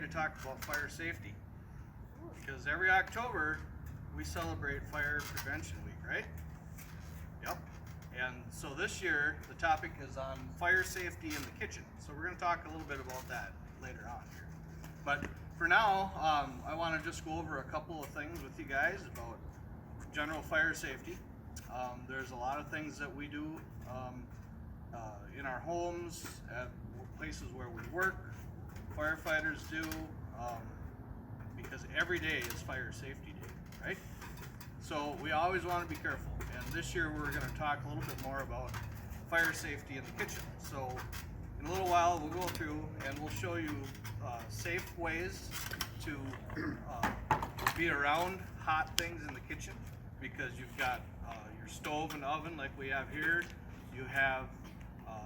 to talk about fire safety. Because every October, we celebrate Fire Prevention Week, right? Yep. And so this year, the topic is on fire safety in the kitchen. So we're going to talk a little bit about that later on here. But for now, I want to just go over a couple of things with you guys about general fire safety. There's a lot of things that we do in our homes, at places where we work, firefighters do, because every day is fire safety day, right? So we always want to be careful. And this year we're going to talk a little bit more about fire safety in the kitchen. So in a little while we'll go through and we'll show you safe ways to be around hot things in the kitchen, because you've got your stove and oven like we have here. You have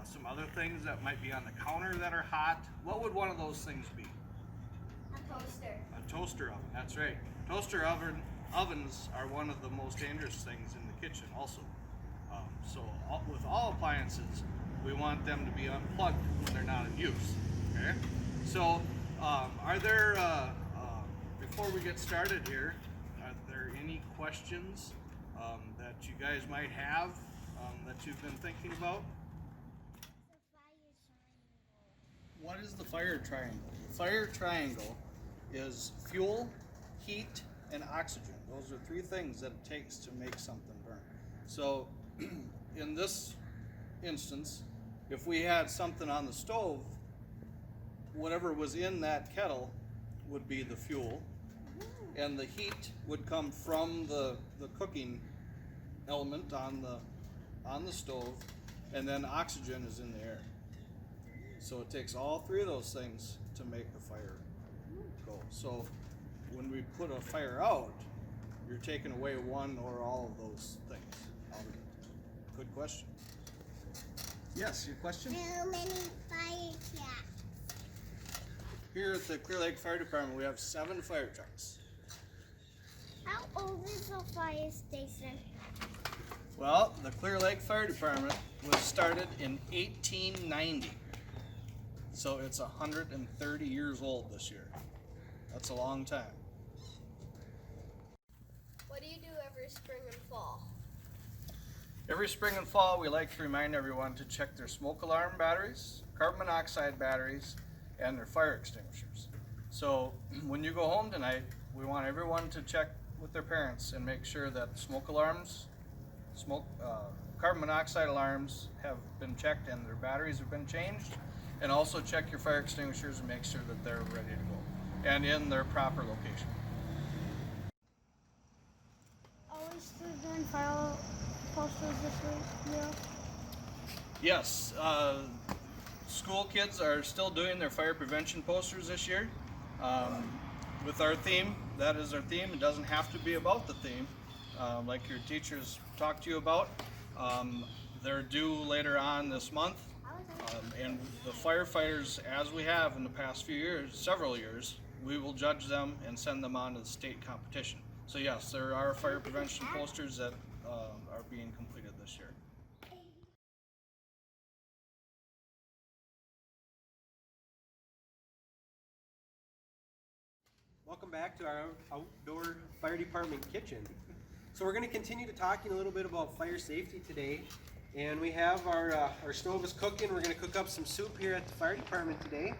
some other things that might be on the counter that are hot. What would one of those things be? A toaster. A toaster oven, that's right. Toaster ovens are one of the most dangerous things in the kitchen also. With all appliances, we want them to be unplugged when they're not in use. Okay? So, are there, before we get started here, are there any questions that you guys might have that you've been thinking about? What is the fire triangle? The fire triangle is fuel, heat, and oxygen. Those are three things that it takes to make something burn. So in this instance, if we had something on the stove, whatever was in that kettle would be the fuel, and the heat would come from the cooking element on the stove, and then oxygen is in the air. So it takes all three of those things to make the fire go. So when we put a fire out, you're taking away one or all of those things out of it. Good question. Yes, your question? How many fire trucks? Here at the Clear Lake Fire Department, we have 7 fire trucks. How old is the fire station? Well, the Clear Lake Fire Department was started in 1890. So it's 130 years old this year. That's a long time. What do you do every spring and fall? Every spring and fall, we like to remind everyone to check their smoke alarm batteries, carbon monoxide batteries, and their fire extinguishers. So when you go home tonight, we want everyone to check with their parents and make sure that smoke alarms, carbon monoxide alarms have been checked and their batteries have been changed. And also check your fire extinguishers and make sure that they're ready to go and in their proper location. Are we still doing fire posters this year? Yes, school kids are still doing their fire prevention posters this year. With our theme, that is our theme. It doesn't have to be about the theme, like your teachers talked to you about. They're due later on this month. And the firefighters, as we have in the past few years, several years, we will judge them and send them on to the state competition. So yes, there are fire prevention posters that are being completed this year. Welcome back to our outdoor fire department kitchen. So we're going to continue to talking a little bit about fire safety today. And we have our stove is cooking. We're going to cook up some soup here at the fire department today.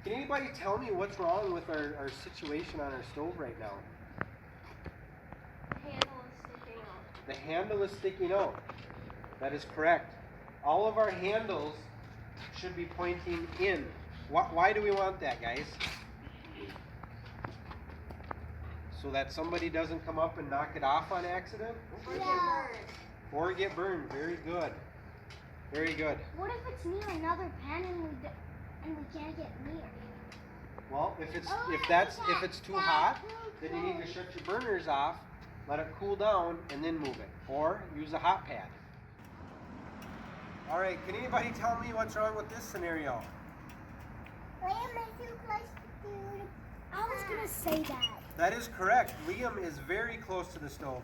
Can anybody tell me what's wrong with our situation on our stove right now? The handle is sticking out. The handle is sticking out. That is correct. All of our handles should be pointing in. Why do we want that, guys? So that somebody doesn't come up and knock it off on accident? Or get burned. Or get burned. Very good. Very good. What if it's near another pan and we can't get near? Well, if it's too hot, then you need to shut your burners off, let it cool down, and then move it. Or use a hot pad. All right. Can anybody tell me what's wrong with this scenario? I was gonna say that. That is correct. Liam is very close to the stove.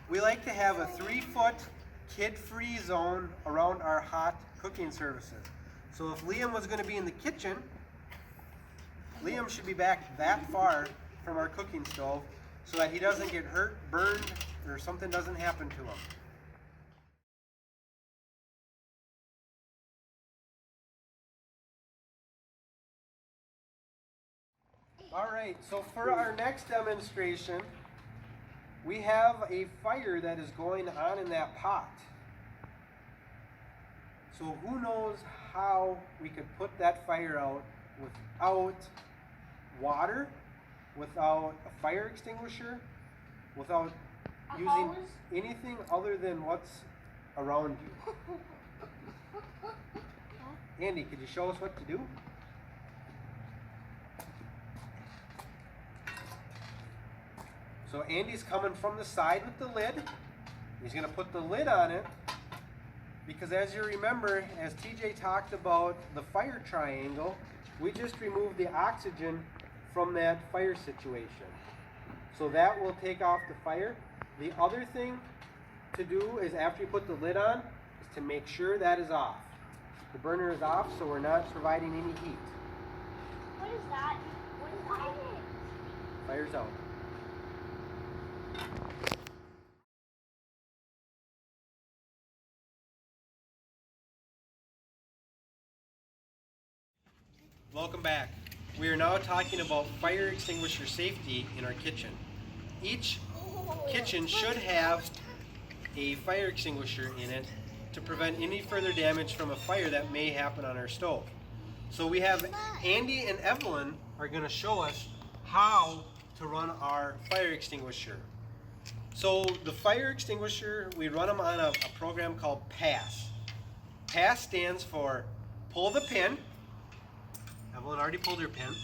We like to have a 3-foot kid-free zone around our hot cooking surfaces. So if Liam was going to be in the kitchen, Liam should be back that far from our cooking stove so that he doesn't get hurt, burned, or something doesn't happen to him. Alright, so for our next demonstration, we have a fire that is going on in that pot. So who knows how we could put that fire out without water, without a fire extinguisher, without using hose? anything other than what's around you? Andy, could you show us what to do? So Andy's coming from the side with the lid. He's going to put the lid on it because, as you remember, as TJ talked about the fire triangle, we just removed the oxygen from that fire situation. So that will take off the fire. The other thing to do is, after you put the lid on, is to make sure that is off. The burner is off, so we're not providing any heat. What is that? What is that? Fire's out. Welcome back. We are now talking about fire extinguisher safety in our kitchen. Each kitchen should have a fire extinguisher in it to prevent any further damage from a fire that may happen on our stove. So we have Andy and Evelyn are going to show us how to run our fire extinguisher. So the fire extinguisher, we run them on a program called PASS. PASS stands for pull the pin. Evelyn already pulled her pin.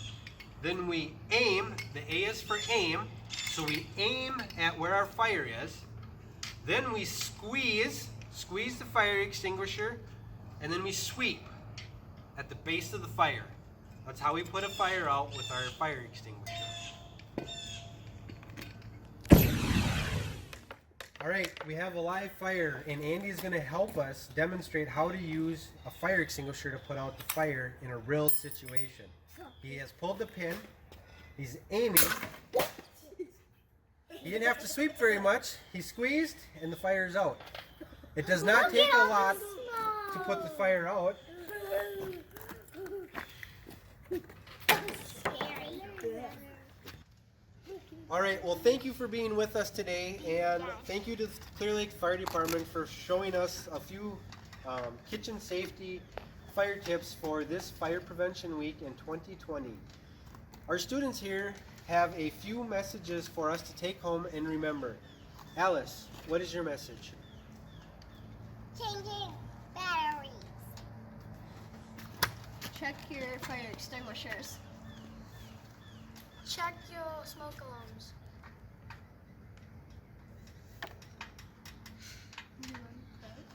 Then we aim, the A is for aim, so we aim at where our fire is. Then we squeeze the fire extinguisher, and then we sweep at the base of the fire. That's how we put a fire out with our fire extinguisher. Alright, we have a live fire, and Andy's going to help us demonstrate how to use a fire extinguisher to put out the fire in a real situation. He has pulled the pin, he's aiming. He didn't have to sweep very much, he squeezed, and the fire's out. It does not take a lot to put the fire out. Alright, well, thank you for being with us today, and thank you to the Clear Lake Fire Department for showing us a few kitchen safety fire tips for this Fire Prevention Week in 2020. Our students here have a few messages for us to take home and remember. Alice, what is your message? Changing batteries. Check your fire extinguishers. Check your smoke alarms.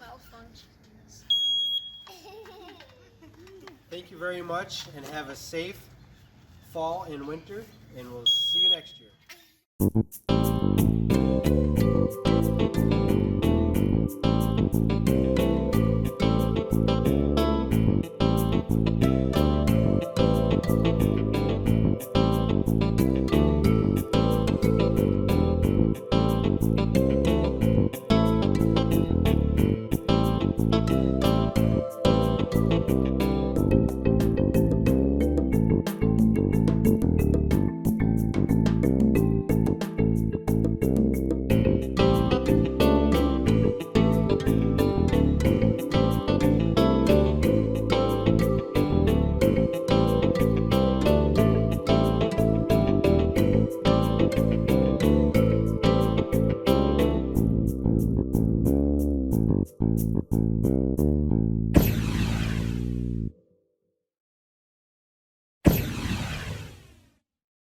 Malfunctions. Thank you very much, and have a safe fall and winter, and we'll see you next year.